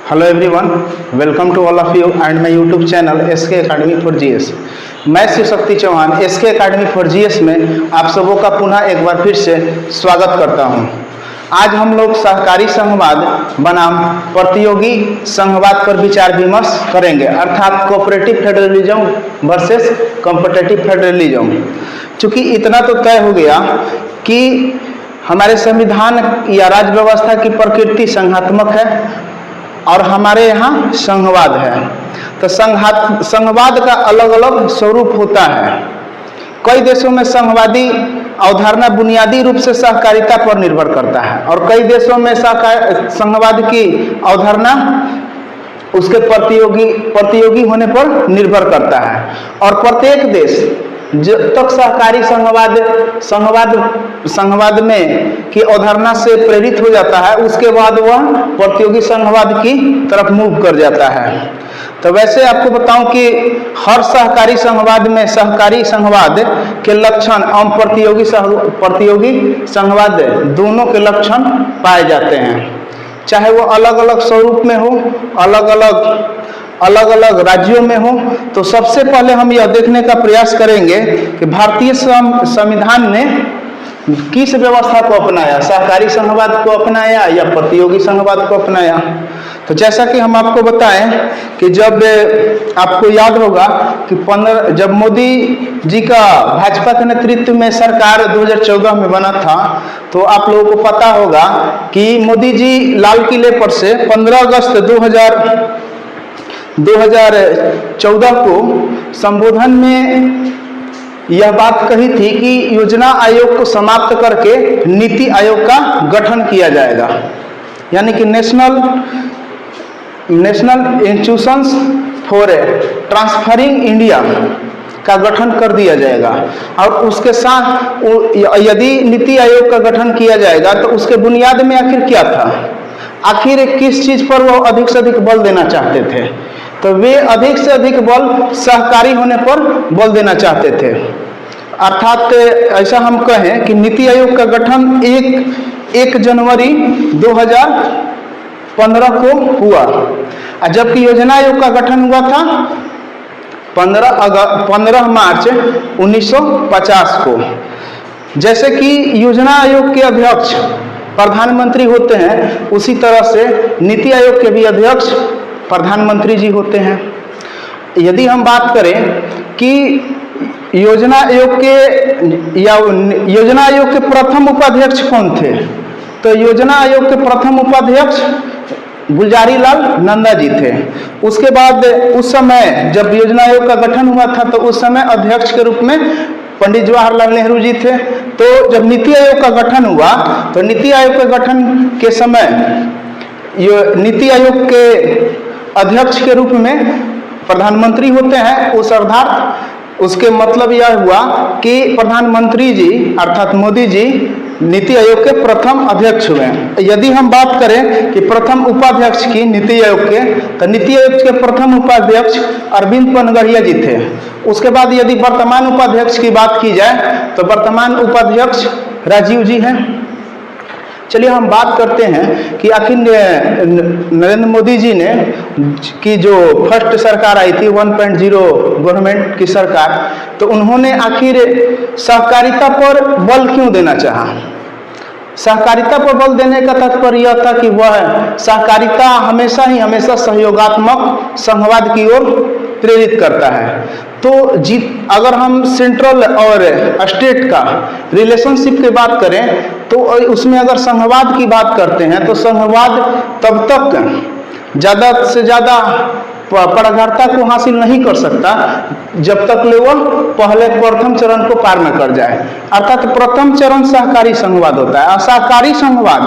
Hello everyone, welcome to all of you and my YouTube channel SK academy for GS. मैं Shiv Shakti Chauhan SK academy for GS में आप सबों का पुनः एक बार फिर से स्वागत करता हूं। आज हम लोग सहकारी संघवाद बनाम प्रतियोगी संघवाद पर विचार विमर्श करेंगे, अर्थात cooperative federalism versus competitive federalism. चूँकि इतना तो तय हो गया कि हमारे संविधान या राज्य व्यवस्था की प्रकृति संघात्मक है और हमारे यहाँ संघवाद है। तो संघवाद का अलग अलग स्वरूप होता है। कई देशों में संघवादी अवधारणा बुनियादी रूप से सहकारिता पर निर्भर करता है और कई देशों में संघवाद की अवधारणा उसके प्रतियोगी होने पर निर्भर करता है। और प्रत्येक देश जब तक सहकारी संघवाद में की अवधारणा से प्रेरित हो जाता है, उसके बाद वह प्रतियोगी संघवाद की तरफ मूव कर जाता है। तो वैसे आपको बताऊं कि हर सहकारी संघवाद में सहकारी संघवाद के लक्षण एवं प्रतियोगी संघवाद दोनों के लक्षण पाए जाते हैं, चाहे वो अलग अलग स्वरूप में हो, अलग अलग राज्यों में हो। तो सबसे पहले हम यह देखने का प्रयास करेंगे कि भारतीय संविधान ने किस व्यवस्था को अपनाया, सहकारी संघवाद को अपनाया या प्रतियोगी संघवाद को अपनाया। तो जैसा कि हम आपको बताएं कि जब आपको याद होगा कि जब मोदी जी का भाजपा के नेतृत्व में सरकार 2014 में बना था, तो आप लोगों को पता होगा कि मोदी जी लाल किले पर से 15 अगस्त 2014 को संबोधन में यह बात कही थी कि योजना आयोग को समाप्त करके नीति आयोग का गठन किया जाएगा, यानी कि national institutions for transferring India का गठन कर दिया जाएगा। और उसके साथ यदि नीति आयोग का गठन किया जाएगा तो उसके बुनियाद में आखिर क्या था, आखिर किस चीज पर वो अधिक से अधिक बल देना चाहते थे। तो वे अधिक से अधिक बल सहकारी होने पर बल देना चाहते थे। अर्थात ऐसा हम कहें कि नीति आयोग का गठन 1 जनवरी 2015 को हुआ, जबकि योजना आयोग का गठन हुआ था 15 मार्च 1950 को। जैसे कि योजना आयोग के अध्यक्ष प्रधानमंत्री होते हैं, उसी तरह से नीति आयोग के भी अध्यक्ष प्रधानमंत्री जी होते हैं। यदि हम बात करें कि योजना आयोग के प्रथम उपाध्यक्ष कौन थे, तो योजना आयोग के प्रथम उपाध्यक्ष गुलजारी लाल नंदा जी थे। उसके बाद उस समय जब योजना आयोग का गठन हुआ था तो उस समय अध्यक्ष के रूप में पंडित जवाहरलाल नेहरू जी थे। तो जब नीति आयोग का गठन हुआ तो नीति आयोग के गठन के समय नीति आयोग के अध्यक्ष के रूप में प्रधानमंत्री होते हैं। उस अर्थात उसके मतलब यह हुआ कि प्रधानमंत्री जी अर्थात मोदी जी नीति आयोग के प्रथम अध्यक्ष हुए। यदि हम बात करें कि प्रथम उपाध्यक्ष की नीति आयोग के, तो नीति आयोग के प्रथम उपाध्यक्ष अरविंद पनगड़िया जी थे। उसके बाद यदि वर्तमान उपाध्यक्ष की बात की जाए तो वर्तमान उपाध्यक्ष राजीव जी हैं। चलिए हम बात करते हैं कि आखिर नरेंद्र मोदी जी ने की जो फर्स्ट सरकार आई थी 1.0 गवर्नमेंट की सरकार, तो उन्होंने आखिर सहकारिता पर बल क्यों देना चाहा। सहकारिता पर बल देने का तात्पर्य यह था कि वह सहकारिता हमेशा सहयोगात्मक संघवाद की ओर प्रेरित करता है। तो अगर हम सेंट्रल और स्टेट का रिलेशनशिप की बात करें तो उसमें अगर संघवाद की बात करते हैं तो संघवाद तब तक ज़्यादा से ज़्यादा प्रगाढ़ता को हासिल नहीं कर सकता जब तक वह पहले प्रथम चरण को पार न कर जाए। अर्थात प्रथम चरण सहकारी संघवाद होता है। असहकारी संघवाद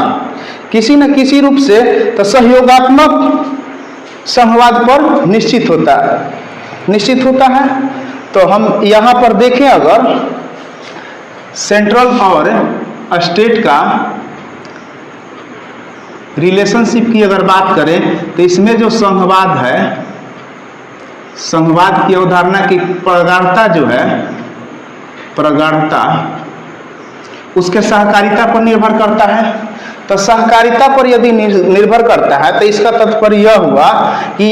किसी न किसी रूप से तो सहयोगात्मक संघवाद पर निश्चित होता है। तो हम यहाँ पर देखें, अगर सेंट्रल और स्टेट का रिलेशनशिप की अगर बात करें तो इसमें जो संघवाद है, संघवाद की अवधारणा की प्रगाढ़ता जो है, प्रगाढ़ता उसके सहकारिता पर निर्भर करता है। तो सहकारिता पर यदि निर्भर करता है तो इसका तात्पर्य यह हुआ कि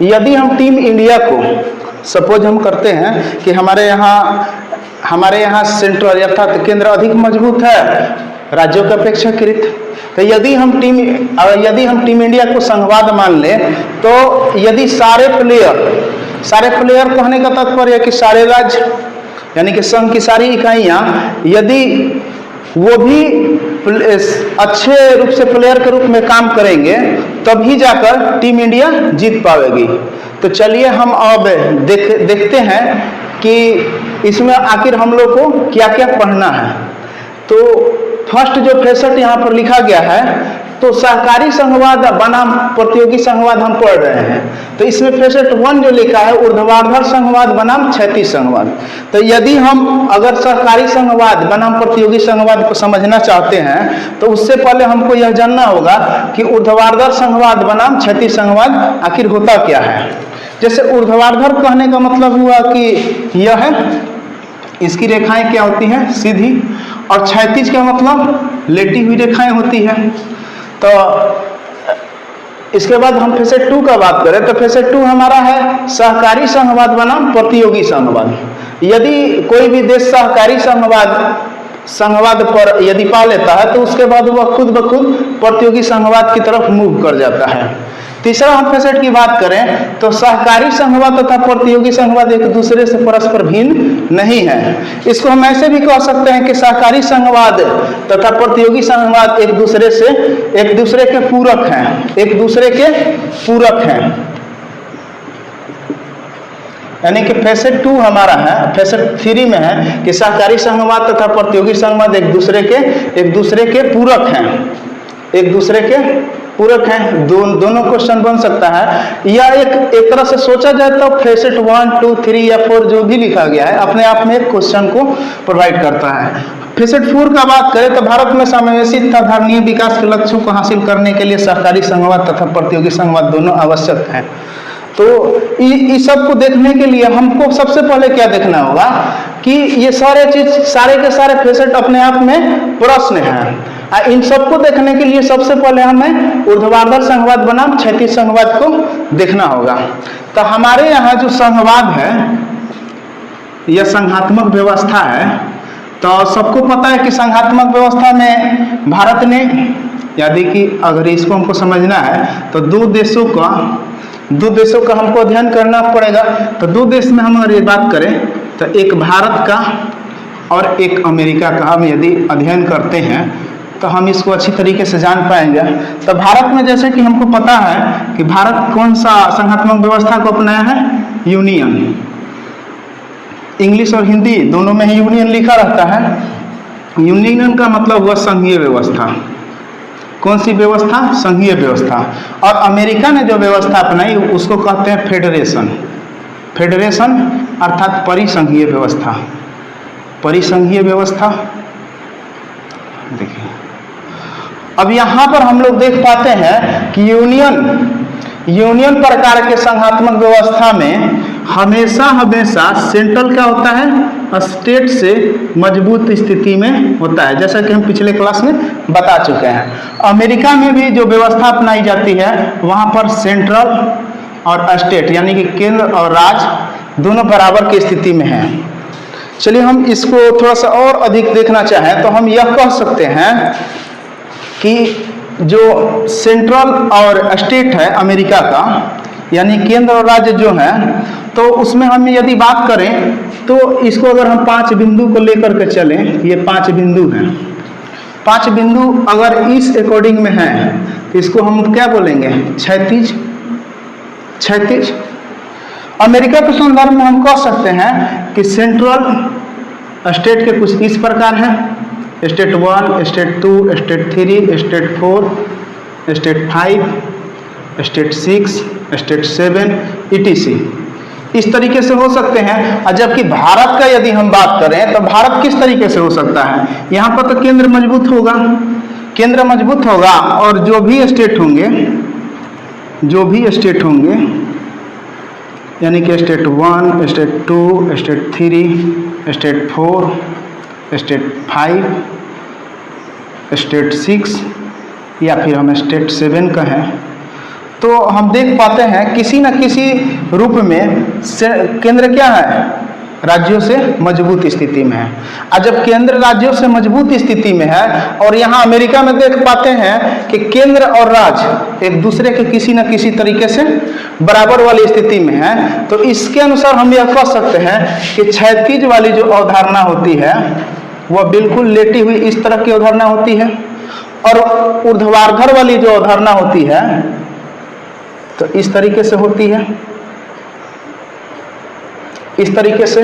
यदि हम टीम इंडिया को सपोज हम करते हैं कि हमारे यहाँ सेंट्रल अर्थात केंद्र अधिक मजबूत है राज्यों के अपेक्षाकृत, तो यदि हम टीम इंडिया को संघवाद मान लें तो यदि सारे प्लेयर कहने का तात्पर्य है कि सारे राज्य यानी कि संघ की सारी इकाइयां यदि वो भी अच्छे रूप से प्लेयर के रूप में काम करेंगे तभी जाकर टीम इंडिया जीत पाएगी। तो चलिए हम अब देखते हैं कि इसमें आखिर हम लोग को क्या क्या पढ़ना है। तो फर्स्ट जो 65 यहाँ पर लिखा गया है तो सहकारी संघवाद बनाम प्रतियोगी संघवाद हम पढ़ रहे हैं। तो इसमें 65 जो लिखा है ऊर्ध्वाधर संघवाद बनाम क्षैतिज संघवाद। तो यदि हम अगर सहकारी संघवाद बनाम प्रतियोगी संघवाद को समझना चाहते हैं तो उससे पहले हमको यह जानना होगा कि ऊर्ध्वाधर संघवाद बनाम क्षैतिज संघवाद आखिर होता क्या है। जैसे ऊर्ध्वाधर कहने का मतलब हुआ कि यह है, इसकी रेखाएं क्या होती हैं सीधी, और क्षैतिज का मतलब लेटी हुई रेखाएं होती हैं। तो इसके बाद हम फेसेट 2 का बात करें तो फेसेट 2 हमारा है सहकारी संघवाद बनाम प्रतियोगी संघवाद। यदि कोई भी देश सहकारी संघवाद पर यदि पा लेता है तो उसके बाद वह खुद ब खुद प्रतियोगी संघवाद की तरफ मूव कर जाता है। तीसरा हम फेसेट की बात करें तो सहकारी संघवाद तथा प्रतियोगी संघवाद एक दूसरे से परस्पर भिन्न नहीं है। इसको हम ऐसे भी कह सकते हैं कि सहकारी संघवाद तथा प्रतियोगी संघवाद एक दूसरे के पूरक हैं। यानी कि फेसेट 2 हमारा है, फेसेट 3 में है कि सहकारी संघवाद तथा प्रतियोगी संघवाद एक दूसरे के पूरक हैं। दोनों क्वेश्चन बन सकता है या एक तरह से सोचा जाए तो फेसेट 1, 2, 3 या 4 जो भी लिखा गया है अपने आप में एक क्वेश्चन को प्रोवाइड करता है। फेसेट 4 का बात करें तो भारत में समावेशी तथा धारणीय विकास के लक्ष्यों को हासिल करने के लिए सहकारी संघवाद तथा प्रतियोगी संघवाद दोनों आवश्यक हैं। तो इस सब को देखने के लिए हमको सबसे पहले क्या देखना होगा कि ये सारे के सारे फेसेट अपने आप में प्रश्न हैं। इन सबको देखने के लिए सबसे पहले हमें ऊर्ध्वाधर संघवाद बनाम क्षैतिज संघवाद को देखना होगा। तो हमारे यहाँ जो संघवाद है यह संघात्मक व्यवस्था है। तो सबको पता है कि संघात्मक व्यवस्था में भारत ने, यदि कि अगर इसको हमको समझना है तो दो देशों का हमको अध्ययन करना पड़ेगा। तो 2 देश में हम अगर ये बात करें तो एक भारत का और एक अमेरिका का हम यदि अध्ययन करते हैं तो हम इसको अच्छी तरीके से जान पाएंगे। तो भारत में जैसे कि हमको पता है कि भारत कौन सा संघात्मक व्यवस्था को अपनाया है, यूनियन। इंग्लिश और हिंदी दोनों में ही यूनियन लिखा रहता है। यूनियन का मतलब हुआ संघीय व्यवस्था। कौन सी व्यवस्था? संघीय व्यवस्था। और अमेरिका ने जो व्यवस्था अपनाई उसको कहते हैं फेडरेशन अर्थात परिसंघीय व्यवस्था। देखिए अब यहाँ पर हम लोग देख पाते हैं कि यूनियन प्रकार के संघात्मक व्यवस्था में हमेशा सेंट्रल क्या होता है, स्टेट से मजबूत स्थिति में होता है, जैसा कि हम पिछले क्लास में बता चुके हैं। अमेरिका में भी जो व्यवस्था अपनाई जाती है वहाँ पर सेंट्रल और स्टेट यानी कि केंद्र और राज्य दोनों बराबर की स्थिति में हैं। चलिए हम इसको थोड़ा सा और अधिक देखना चाहें तो हम यह कह सकते हैं कि जो सेंट्रल और स्टेट है अमेरिका का यानी केंद्र और राज्य जो है, तो उसमें हम यदि बात करें तो इसको अगर हम 5 बिंदु को लेकर के चलें, ये 5 बिंदु हैं। 5 बिंदु अगर इस अकॉर्डिंग में हैं तो इसको हम क्या बोलेंगे, क्षैतिज। अमेरिका के संदर्भ में हम कह सकते हैं कि सेंट्रल स्टेट के कुछ इस प्रकार हैं, state 1, state 2, state 3, state 4, state 5, state 6, state 7 etc। इस तरीके से हो सकते हैं। और जबकि भारत का यदि हम बात करें तो भारत किस तरीके से हो सकता है, यहाँ पर तो केंद्र मजबूत होगा और जो भी स्टेट होंगे यानी कि state 1, state 2, state 3, state 4, state 5, state 6 या फिर हम स्टेट 7 कहें, तो हम देख पाते हैं किसी न किसी रूप में केंद्र क्या है, राज्यों से मजबूत स्थिति में है। और जब केंद्र राज्यों से मजबूत स्थिति में है, और यहाँ अमेरिका में देख पाते हैं कि केंद्र और राज्य एक दूसरे के किसी न किसी तरीके से बराबर वाली स्थिति में है, तो इसके अनुसार हम यह कह सकते हैं कि क्षैतिज वाली जो अवधारणा होती है वह बिल्कुल लेटी हुई इस तरह की अवधारणा होती है, और ऊर्ध्वाधर वाली जो अवधारणा होती है तो इस तरीके से होती है, इस तरीके से।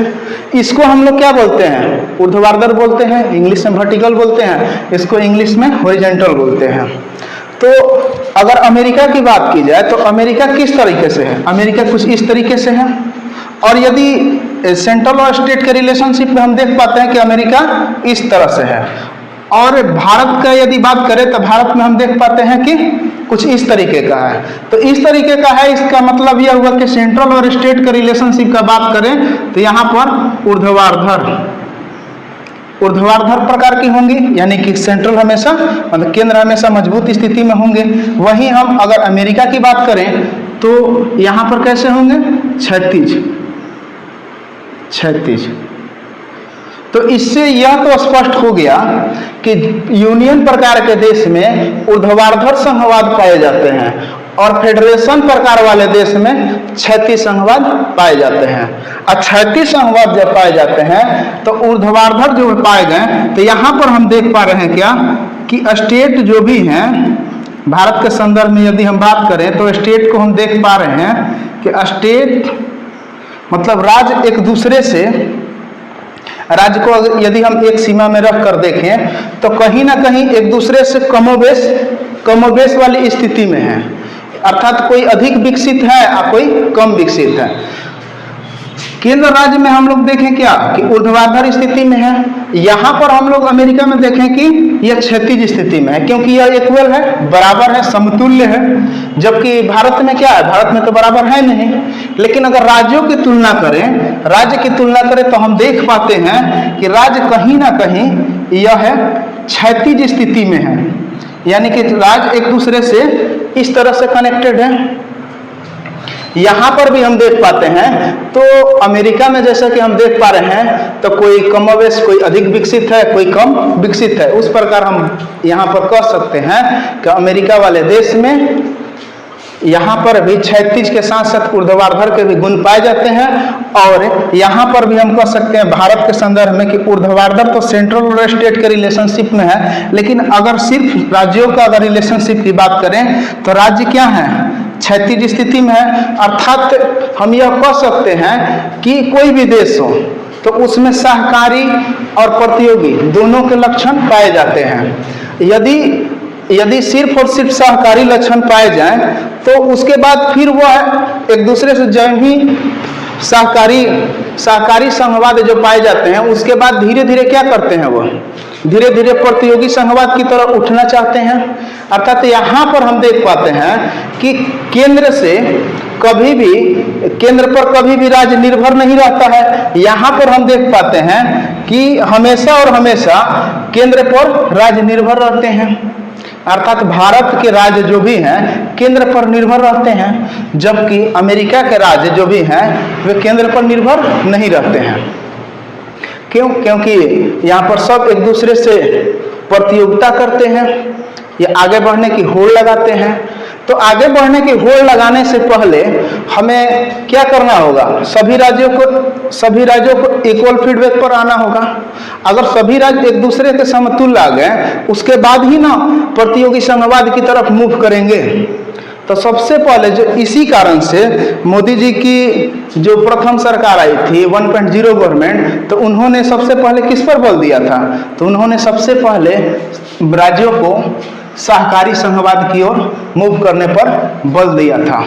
इसको हम लोग क्या बोलते हैं, ऊर्ध्वाधर बोलते हैं, इंग्लिश में वर्टिकल बोलते हैं, इसको इंग्लिश में हॉरिजॉन्टल बोलते हैं। तो अगर अमेरिका की बात की जाए तो अमेरिका किस तरीके से है, अमेरिका कुछ इस तरीके से है। और यदि सेंट्रल और स्टेट के रिलेशनशिप में हम देख पाते हैं कि अमेरिका इस तरह से है। और भारत का यदि बात करें तो भारत में हम देख पाते हैं कि कुछ इस तरीके का है। तो इस तरीके का है, इसका मतलब यह हुआ कि सेंट्रल और स्टेट के रिलेशनशिप का बात करें तो यहाँ पर ऊर्ध्वाधर प्रकार की होंगी, यानी कि सेंट्रल हमेशा मतलब केंद्र हमेशा मजबूत स्थिति में होंगे। वहीं हम अगर अमेरिका की बात करें तो यहाँ पर कैसे होंगे, क्षैतिज। तो इससे यह तो स्पष्ट हो गया कि यूनियन प्रकार के देश में ऊर्ध्वाधर संघवाद पाए जाते हैं और फेडरेशन प्रकार वाले देश में क्षैतिज संघवाद पाए जाते हैं। और क्षैतिज संघवाद जब पाए जाते हैं तो ऊर्ध्वाधर जो पाए गए, तो यहाँ पर हम देख पा रहे हैं क्या कि स्टेट जो भी हैं, भारत के संदर्भ में यदि हम बात करें तो स्टेट को हम देख पा रहे हैं कि स्टेट मतलब राज्य एक दूसरे से, राज्य को यदि हम एक सीमा में रख कर देखें तो कहीं ना कहीं एक दूसरे से कमोबेश वाली स्थिति में है, अर्थात कोई अधिक विकसित है और कोई कम विकसित है। केंद्र राज्य में हम लोग देखें क्या कि ऊर्ध्वाधर स्थिति में है, यहाँ पर हम लोग अमेरिका में देखें कि यह क्षैतिज स्थिति में है, क्योंकि यह इक्वल है, बराबर है, समतुल्य है। जबकि भारत में क्या है, भारत में तो बराबर है नहीं। लेकिन अगर राज्यों की तुलना करें तो हम देख पाते हैं कि राज्य कहीं ना कहीं यह है क्षैतिज स्थिति में है, यानी कि राज्य एक दूसरे से इस तरह से कनेक्टेड है। यहाँ पर भी हम देख पाते हैं तो अमेरिका में जैसा कि हम देख पा रहे हैं तो कोई कमोबेश, कोई अधिक विकसित है, कोई कम विकसित है। उस प्रकार हम यहाँ पर कह सकते हैं कि अमेरिका वाले देश में यहाँ पर भी क्षैतिज के साथ साथ ऊर्ध्वाधर के भी गुण पाए जाते हैं। और यहाँ पर भी हम कह सकते हैं भारत के संदर्भ में कि ऊर्ध्वाधर तो सेंट्रल और स्टेट के रिलेशनशिप में है, लेकिन अगर सिर्फ राज्यों का अगर रिलेशनशिप की बात करें तो राज्य क्या है, क्षैतिज स्थिति में है। अर्थात हम यह कह सकते हैं कि कोई भी देश हो तो उसमें सहकारी और प्रतियोगी दोनों के लक्षण पाए जाते हैं। यदि सिर्फ और सिर्फ सहकारी लक्षण पाए जाएं तो उसके बाद फिर वह एक दूसरे से जब ही सहकारी संघवाद जो पाए जाते हैं उसके बाद धीरे धीरे क्या करते हैं, वह धीरे धीरे प्रतियोगी संघवाद की तरफ उठना चाहते हैं। अर्थात यहाँ पर हम देख पाते हैं कि केंद्र पर कभी भी राज्य निर्भर नहीं रहता है। यहाँ पर हम देख पाते हैं कि हमेशा और हमेशा केंद्र पर राज्य निर्भर रहते हैं। अर्थात भारत के राज्य जो भी हैं केंद्र पर निर्भर रहते हैं, जबकि अमेरिका के राज्य जो भी हैं वे केंद्र पर निर्भर नहीं रहते हैं। क्यों? क्योंकि यहाँ पर सब एक दूसरे से प्रतियोगिता करते हैं या आगे बढ़ने की होड़ लगाते हैं। तो आगे बढ़ने की होड़ लगाने से पहले हमें क्या करना होगा, सभी राज्यों को इक्वल फीडबैक पर आना होगा। अगर सभी राज्य एक दूसरे के समतुल्य आ गए उसके बाद ही ना प्रतियोगी संघवाद की तरफ मूव करेंगे। तो सबसे पहले जो इसी कारण से मोदी जी की जो प्रथम सरकार आई थी 1.0 गवर्नमेंट, तो उन्होंने सबसे पहले किस पर बल दिया था, तो उन्होंने सबसे पहले राज्यों को सहकारी संघवाद की ओर मूव करने पर बल दिया था।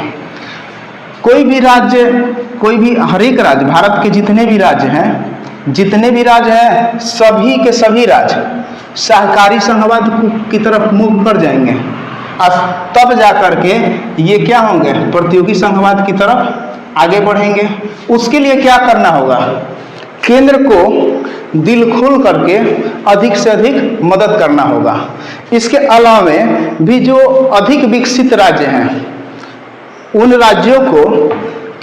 हर एक राज्य, भारत के जितने भी राज्य हैं सभी के सभी राज्य सहकारी संघवाद की तरफ मूव कर जाएंगे। तब जाकर के ये क्या होंगे, प्रतियोगी संघवाद की तरफ आगे बढ़ेंगे। उसके लिए क्या करना होगा, केंद्र को दिल खोल करके अधिक से अधिक मदद करना होगा। इसके अलावा भी जो अधिक विकसित राज्य हैं, उन राज्यों को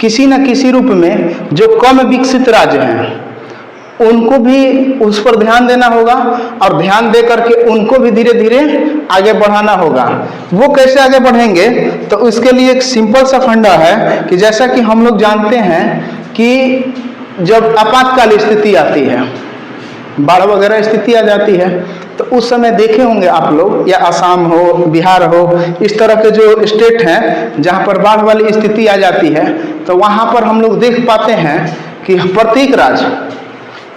किसी न किसी रूप में, जो कम विकसित राज्य हैं उनको भी उस पर ध्यान देना होगा, और ध्यान दे करके उनको भी धीरे धीरे आगे बढ़ाना होगा। वो कैसे आगे बढ़ेंगे, तो उसके लिए एक सिंपल सा फंडा है कि जैसा कि हम लोग जानते हैं कि जब आपातकाल स्थिति आती है, बाढ़ वगैरह स्थिति आ जाती है, तो उस समय देखे होंगे आप लोग, या असम हो, बिहार हो, इस तरह के जो स्टेट हैं जहाँ पर बाढ़ वाली स्थिति आ जाती है, तो वहाँ पर हम लोग देख पाते हैं कि प्रत्येक राज्य,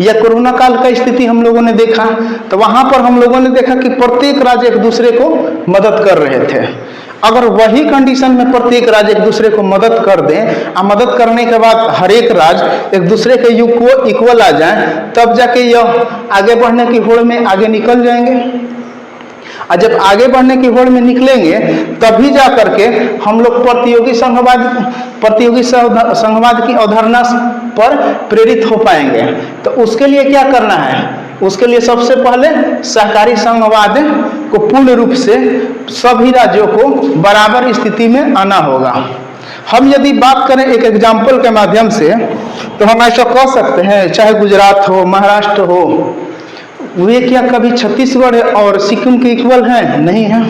या कोरोना काल का स्थिति हम लोगों ने देखा, तो वहाँ पर हम लोगों ने देखा कि प्रत्येक राज्य एक दूसरे को मदद कर रहे थे। अगर वही कंडीशन में प्रत्येक राज्य एक दूसरे को मदद कर दें, और मदद करने के बाद हर एक राज्य एक दूसरे के युग को इक्वल आ जाए, तब जाके यह आगे बढ़ने की होड़ में आगे निकल जाएंगे। और जब आगे बढ़ने की होड़ में निकलेंगे, तभी जा करके हम लोग प्रतियोगी संघवाद की अवधारणा पर प्रेरित हो पाएंगे। तो उसके लिए क्या करना है, उसके लिए सबसे पहले सहकारी संघवाद को पूर्ण रूप से सभी राज्यों को बराबर स्थिति में आना होगा। हम यदि बात करें एक एग्जाम्पल के माध्यम से, तो हम ऐसा कह सकते हैं, चाहे गुजरात हो, महाराष्ट्र हो, वे क्या कभी छत्तीसगढ़ और सिक्किम के इक्वल हैं? नहीं है।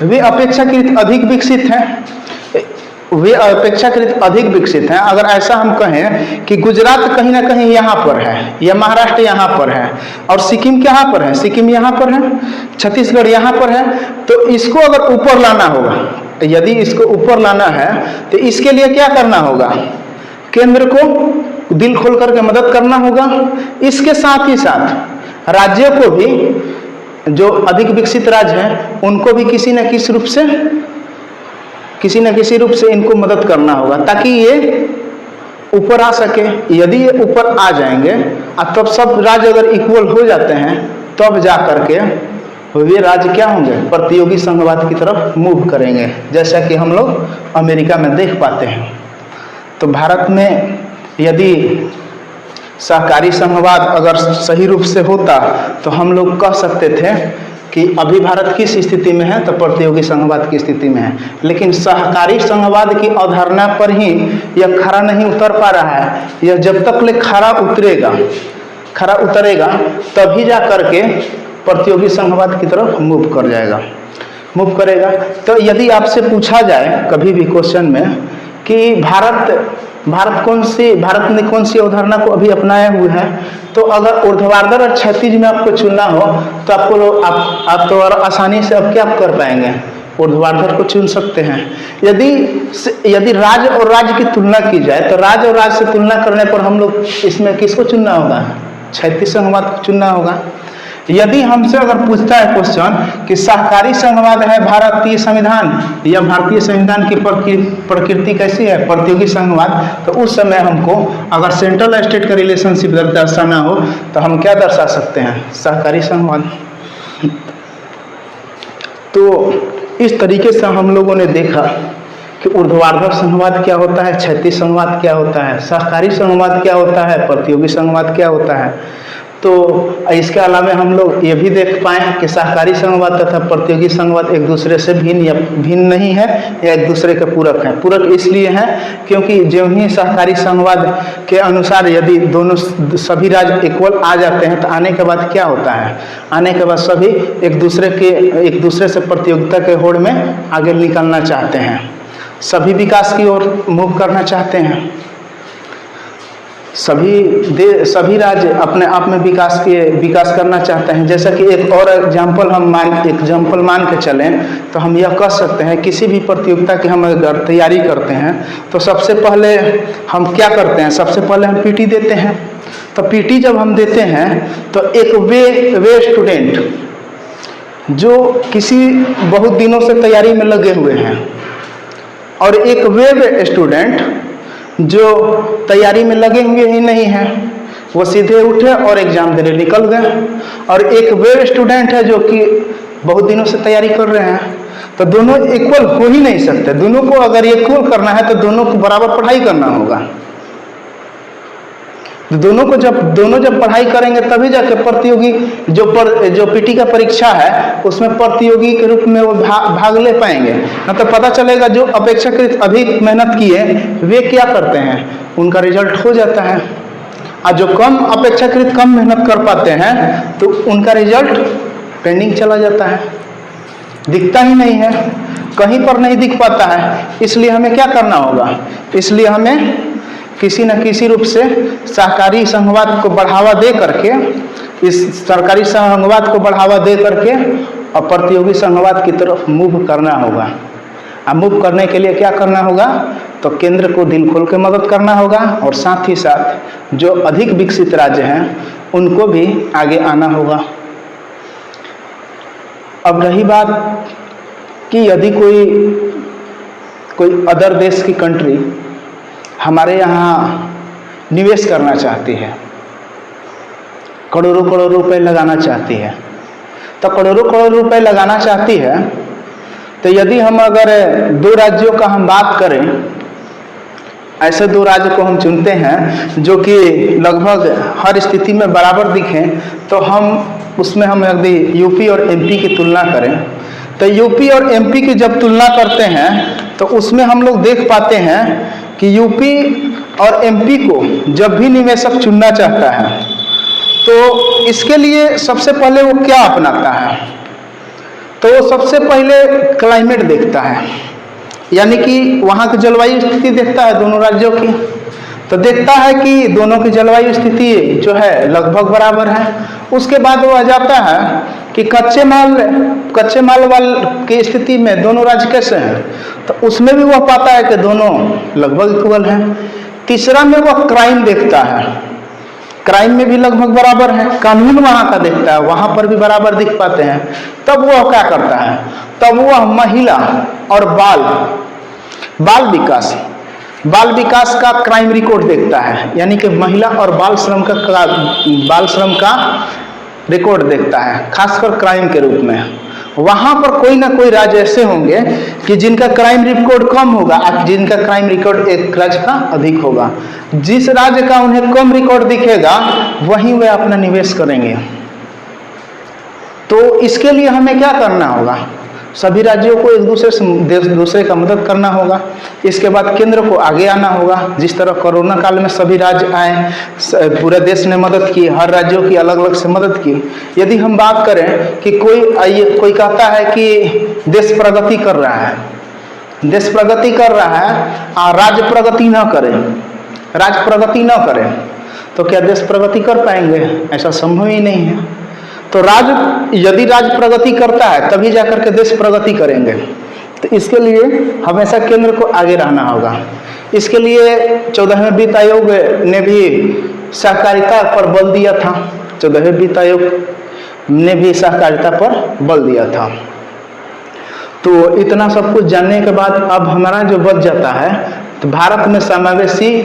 वे अपेक्षाकृत अधिक विकसित हैं, वे अपेक्षाकृत अधिक विकसित हैं। अगर ऐसा हम कहें कि गुजरात कहीं ना कहीं यहाँ पर है, या महाराष्ट्र यहाँ पर है, और सिक्किम कहाँ पर है, सिक्किम यहाँ पर है, छत्तीसगढ़ यहाँ पर है, तो इसको अगर ऊपर लाना होगा, यदि इसको ऊपर लाना है, तो इसके लिए क्या करना होगा, केंद्र को दिल खोल करके मदद करना होगा। इसके साथ ही साथ राज्यों को भी, जो अधिक विकसित राज्य हैं, उनको भी किसी न किसी रूप से इनको मदद करना होगा, ताकि ये ऊपर आ सके। यदि ये ऊपर आ जाएंगे, और तब सब राज्य अगर इक्वल हो जाते हैं, तब जा करके वे राज्य क्या होंगे, प्रतियोगी संघवाद की तरफ मूव करेंगे, जैसा कि हम लोग अमेरिका में देख पाते हैं। तो भारत में यदि सहकारी संघवाद अगर सही रूप से होता, तो हम लोग कह सकते थे कि अभी भारत किस स्थिति में है, तो प्रतियोगी संघवाद की स्थिति में है। लेकिन सहकारी संघवाद की अवधारणा पर ही यह खरा नहीं उतर पा रहा है। यह जब तक ले खरा उतरेगा तभी जा करके प्रतियोगी संघवाद की तरफ मूव करेगा। तो यदि आपसे पूछा जाए कभी भी क्वेश्चन में कि भारत ने कौन सी अवधारणा को अभी अपनाया हुआ है, तो अगर ऊर्ध्वाधर और क्षैतिज में आपको चुनना हो, तो आप तो और आसानी से अब क्या कर पाएंगे, ऊर्ध्वाधर को चुन सकते हैं। यदि राज्य और राज्य की तुलना की जाए, तो राज्य और राज्य से तुलना करने पर हम लोग इसमें किसको चुनना होगा, क्षैतिज संघवाद को चुनना होगा। यदि हमसे अगर पूछता है क्वेश्चन कि सहकारी संघवाद है भारतीय संविधान, या भारतीय संविधान की प्रकृति कैसी है, प्रतियोगी संघवाद, तो उस समय हमको अगर सेंट्रल स्टेट का रिलेशनशिप दर्शाना हो, तो हम क्या दर्शा सकते हैं, सहकारी संघवाद। तो इस तरीके से हम लोगों ने देखा कि ऊर्ध्वाधर संघवाद क्या होता है, क्षैतिज संघवाद क्या होता है, सहकारी संघवाद क्या होता है, प्रतियोगी संघवाद क्या होता है। तो इसके अलावा हम लोग ये भी देख पाए कि सहकारी संघवाद तथा प्रतियोगी संघवाद एक दूसरे से भिन्न नहीं है, या एक दूसरे के पूरक हैं। पूरक इसलिए हैं क्योंकि जो ही सहकारी संघवाद के अनुसार यदि सभी राज्य इक्वल आ जाते हैं, तो आने के बाद क्या होता है, आने के बाद सभी एक दूसरे से प्रतियोगिता के होड़ में आगे निकलना चाहते हैं, सभी विकास की ओर मूव करना चाहते हैं। सभी राज्य अपने आप में विकास करना चाहते हैं। जैसा कि एक और एग्जाम्पल मान के चलें, तो हम यह कह सकते हैं, किसी भी प्रतियोगिता की हम अगर तैयारी करते हैं, तो सबसे पहले हम क्या करते हैं, सबसे पहले हम पीटी देते हैं। तो पीटी जब हम देते हैं, तो एक वे स्टूडेंट जो किसी बहुत दिनों से तैयारी में लगे हुए हैं, और एक वे स्टूडेंट जो तैयारी में लगे हुए ही नहीं हैं, वो सीधे उठे और एग्जाम देने निकल गए। और एक वे स्टूडेंट है जो कि बहुत दिनों से तैयारी कर रहे हैं, तो दोनों इक्वल हो ही नहीं सकते। दोनों को अगर इक्वल करना है, तो दोनों को बराबर पढ़ाई करना होगा। दोनों जब पढ़ाई करेंगे तभी जाके प्रतियोगी जो पीटी का परीक्षा है उसमें प्रतियोगी के रूप में वो भाग ले पाएंगे। ना तो पता चलेगा जो अपेक्षाकृत अधिक मेहनत किए वे क्या करते हैं, उनका रिजल्ट हो जाता है, और जो अपेक्षाकृत कम मेहनत कर पाते हैं तो उनका रिजल्ट पेंडिंग चला जाता है, दिखता ही नहीं है, कहीं पर नहीं दिख पाता है। इसलिए हमें क्या करना होगा, इसलिए हमें किसी न किसी रूप से सहकारी संघवाद को बढ़ावा दे करके, इस सरकारी संघवाद को बढ़ावा दे करके और प्रतियोगी संघवाद की तरफ मूव करना होगा। अब मूव करने के लिए क्या करना होगा, तो केंद्र को दिल खोल के मदद करना होगा और साथ ही साथ जो अधिक विकसित राज्य हैं उनको भी आगे आना होगा। अब रही बात कि यदि कोई अदर देश की कंट्री हमारे यहाँ निवेश करना चाहती है, करोड़ों रुपए लगाना चाहती है, तो करोड़ों रुपए लगाना चाहती है, तो यदि हम अगर दो राज्यों का हम बात करें, ऐसे दो राज्य को हम चुनते हैं जो कि लगभग हर स्थिति में बराबर दिखें, तो उसमें हम यदि यूपी और एमपी की तुलना करें, तो यूपी और एमपी की जब तुलना करते हैं तो उसमें हम लोग देख पाते हैं कि यूपी और एमपी को जब भी निवेशक चुनना चाहता है तो इसके लिए सबसे पहले वो क्या अपनाता है, तो वो सबसे पहले क्लाइमेट देखता है, यानी कि वहाँ की जलवायु स्थिति देखता है दोनों राज्यों की, तो देखता है कि दोनों की जलवायु स्थिति जो है लगभग बराबर है। उसके बाद वो आ जाता है कि कच्चे माल की स्थिति में दोनों राज्य कैसे हैं, तो उसमें भी वह पाता है कि दोनों लगभग इक्वल हैं। तीसरा में वह क्राइम देखता है, क्राइम में भी लगभग बराबर है, कानून वहाँ का देखता है, वहाँ पर भी बराबर दिख पाते हैं। तब वह क्या करता है, तब वह महिला और बाल विकास का क्राइम रिकॉर्ड देखता है, यानी कि महिला और बाल श्रम का रिकॉर्ड देखता है, खासकर क्राइम के रूप में। वहां पर कोई ना कोई राज्य ऐसे होंगे कि जिनका क्राइम रिकॉर्ड कम होगा, जिनका क्राइम रिकॉर्ड एक राज्य का अधिक होगा। जिस राज्य का उन्हें कम रिकॉर्ड दिखेगा वहीं वे अपना निवेश करेंगे। तो इसके लिए हमें क्या करना होगा, सभी राज्यों को एक दूसरे का मदद करना होगा। इसके बाद केंद्र को आगे आना होगा, जिस तरह कोरोना काल में सभी राज्य आए, पूरे देश ने मदद की, हर राज्यों की अलग अलग से मदद की। यदि हम बात करें कि कोई कहता है कि देश प्रगति कर रहा है और राज्य प्रगति न करे, तो क्या देश प्रगति कर पाएंगे? ऐसा संभव ही नहीं है। तो यदि राज्य प्रगति करता है तभी जाकर के देश प्रगति करेंगे। तो इसके लिए हमेशा केंद्र को आगे रहना होगा। इसके लिए 14वें वित्त आयोग ने भी सहकारिता पर बल दिया था। 14वें वित्त आयोग ने भी सहकारिता पर बल दिया था। तो इतना सब कुछ जानने के बाद अब हमारा जो बच जाता है, तो भारत में समावेशी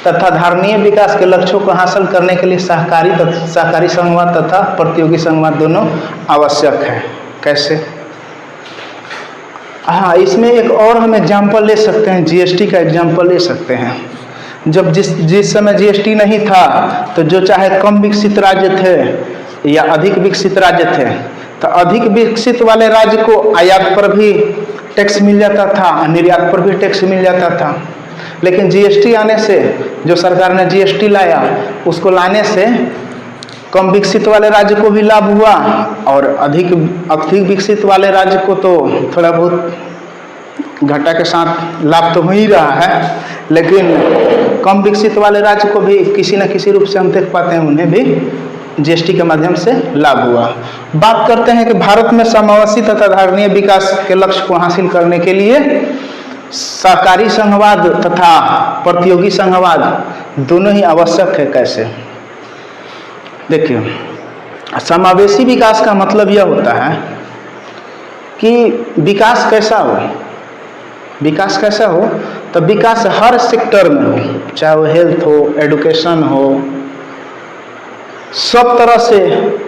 तथा धारणीय विकास के लक्ष्यों को हासिल करने के लिए सहकारी संघवाद तथा प्रतियोगी संघवाद दोनों आवश्यक है। कैसे? हाँ, इसमें एक और हम एग्जाम्पल ले सकते हैं, जीएसटी का एग्जाम्पल ले सकते हैं। जब जिस समय जीएसटी नहीं था तो जो चाहे कम विकसित राज्य थे या अधिक विकसित राज्य थे, तो अधिक विकसित वाले राज्य को आयात पर भी टैक्स मिल जाता था, निर्यात पर भी टैक्स मिल जाता था। लेकिन जीएसटी आने से, जो सरकार ने जीएसटी लाया, उसको लाने से कम विकसित वाले राज्य को भी लाभ हुआ और अधिक विकसित वाले राज्य को तो थोड़ा बहुत घाटा के साथ लाभ तो हो ही रहा है, लेकिन कम विकसित वाले राज्य को भी किसी न किसी रूप से हम देख पाते हैं उन्हें भी जीएसटी के माध्यम से लाभ हुआ। बात करते हैं कि भारत में समावेशी तथा धारणीय विकास के लक्ष्य को हासिल करने के लिए सहकारी संघवाद तथा प्रतियोगी संघवाद दोनों ही आवश्यक है। कैसे? देखिए, समावेशी विकास का मतलब यह होता है कि विकास कैसा हो, तो विकास हर सेक्टर में हो, चाहे वो हेल्थ हो, एडुकेशन हो, सब तरह से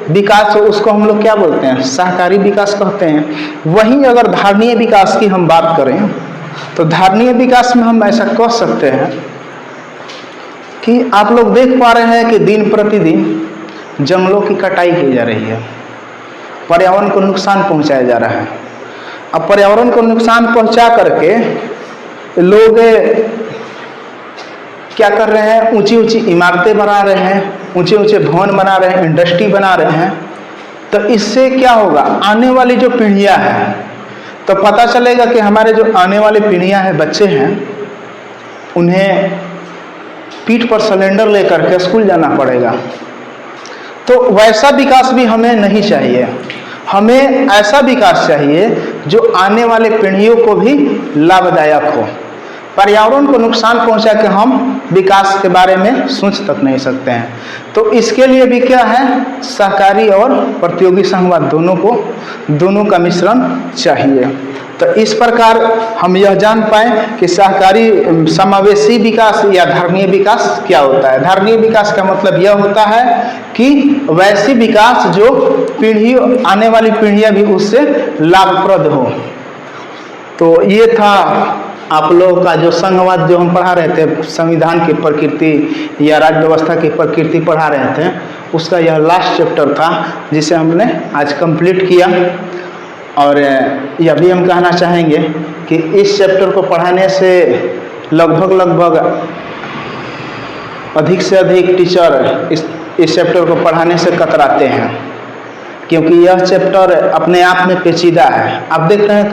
विकास हो, उसको हम लोग क्या बोलते हैं? सहकारी विकास कहते हैं। वहीं अगर धारणीय विकास की हम बात करें तो धारणीय विकास में हम ऐसा कह सकते हैं कि आप लोग देख पा रहे हैं कि दिन प्रतिदिन जंगलों की कटाई की जा रही है, पर्यावरण को नुकसान पहुंचाया जा रहा है। अब पर्यावरण को नुकसान पहुंचा करके लोग क्या कर रहे हैं, ऊंची ऊंची इमारतें बना रहे हैं, ऊंचे ऊंचे भवन बना रहे हैं, इंडस्ट्री बना रहे हैं। तो इससे क्या होगा, आने वाली जो पीढ़ियां हैं, तो पता चलेगा कि हमारे जो आने वाली पीढ़ियां हैं, बच्चे हैं, उन्हें पीठ पर सिलेंडर लेकर के स्कूल जाना पड़ेगा। तो वैसा विकास भी हमें नहीं चाहिए। हमें ऐसा विकास चाहिए जो आने वाले पीढ़ियों को भी लाभदायक हो। पर्यावरण को नुकसान पहुंचा के हम विकास के बारे में सोच तक नहीं सकते हैं। तो इसके लिए भी क्या है, सहकारी और प्रतियोगी संघवाद दोनों का मिश्रण चाहिए। तो इस प्रकार हम यह जान पाए कि सहकारी समावेशी विकास या धारणीय विकास क्या होता है। धारणीय विकास का मतलब यह होता है कि वैसी विकास जो आने वाली पीढ़ियां भी उससे लाभप्रद हो। तो ये था आप लोगों का जो संघवाद जो हम पढ़ा रहे थे, संविधान की प्रकृति या राज्य व्यवस्था की प्रकृति पढ़ा रहे थे, उसका यह लास्ट चैप्टर था जिसे हमने आज कंप्लीट किया। और यह भी हम कहना चाहेंगे कि इस चैप्टर को पढ़ाने से लगभग अधिक से अधिक टीचर इस चैप्टर को पढ़ाने से कतराते हैं, क्योंकि यह चैप्टर अपने आप में पेचीदा है। आप देख रहे हैं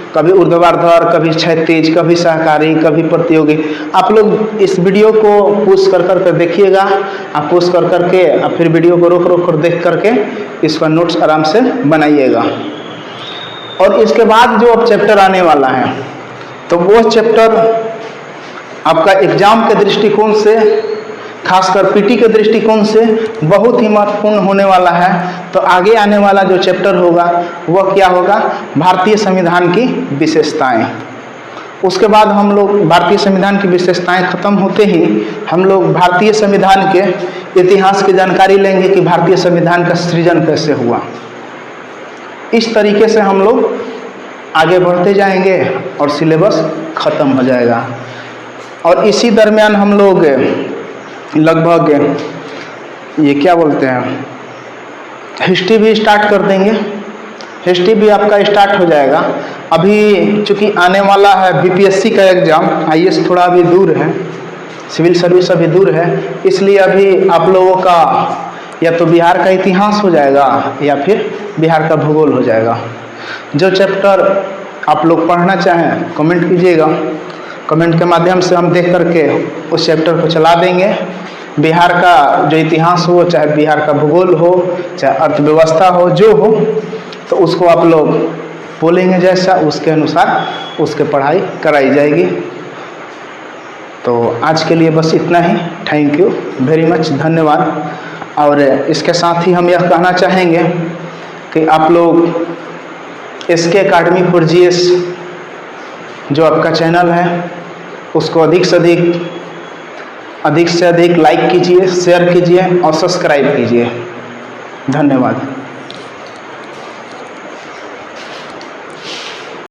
कभी ऊर्ध्वाधर, कभी क्षैतिज, कभी सहकारी, कभी प्रतियोगी। आप लोग इस वीडियो को पुश कर देखिएगा। आप पुश करके आप फिर वीडियो को रोक कर देख करके इसका नोट्स आराम से बनाइएगा। और इसके बाद जो अब चैप्टर आने वाला है, तो वो चैप्टर आपका एग्जाम के दृष्टिकोण से, खासकर पीटी के दृष्टिकोण से बहुत ही महत्वपूर्ण होने वाला है। तो आगे आने वाला जो चैप्टर होगा वह क्या होगा, भारतीय संविधान की विशेषताएं। उसके बाद हम लोग भारतीय संविधान की विशेषताएं खत्म होते ही हम लोग भारतीय संविधान के इतिहास की जानकारी लेंगे कि भारतीय संविधान का सृजन कैसे हुआ। इस तरीके से हम लोग आगे बढ़ते जाएंगे और सिलेबस खत्म हो जाएगा। और इसी दरमियान हम लोग लगभग ये क्या बोलते हैं, हिस्ट्री भी स्टार्ट कर देंगे। हिस्ट्री भी आपका स्टार्ट हो जाएगा। अभी चूंकि आने वाला है बीपीएससी का एग्ज़ाम, आईएएस थोड़ा अभी दूर है, सिविल सर्विस अभी दूर है, इसलिए अभी आप लोगों का या तो बिहार का इतिहास हो जाएगा या फिर बिहार का भूगोल हो जाएगा। जो चैप्टर आप लोग पढ़ना चाहें कमेंट कीजिएगा, कमेंट के माध्यम से हम देख करके उस चैप्टर को चला देंगे। बिहार का जो इतिहास हो, चाहे बिहार का भूगोल हो, चाहे अर्थव्यवस्था हो, जो हो, तो उसको आप लोग बोलेंगे जैसा, उसके अनुसार उसके पढ़ाई कराई जाएगी। तो आज के लिए बस इतना ही। थैंक यू वेरी मच, धन्यवाद। और इसके साथ ही हम यह कहना चाहेंगे कि आप लोग SK Academy for GS जो आपका चैनल है उसको अधिक से अधिक लाइक कीजिए, शेयर कीजिए और सब्सक्राइब कीजिए। धन्यवाद।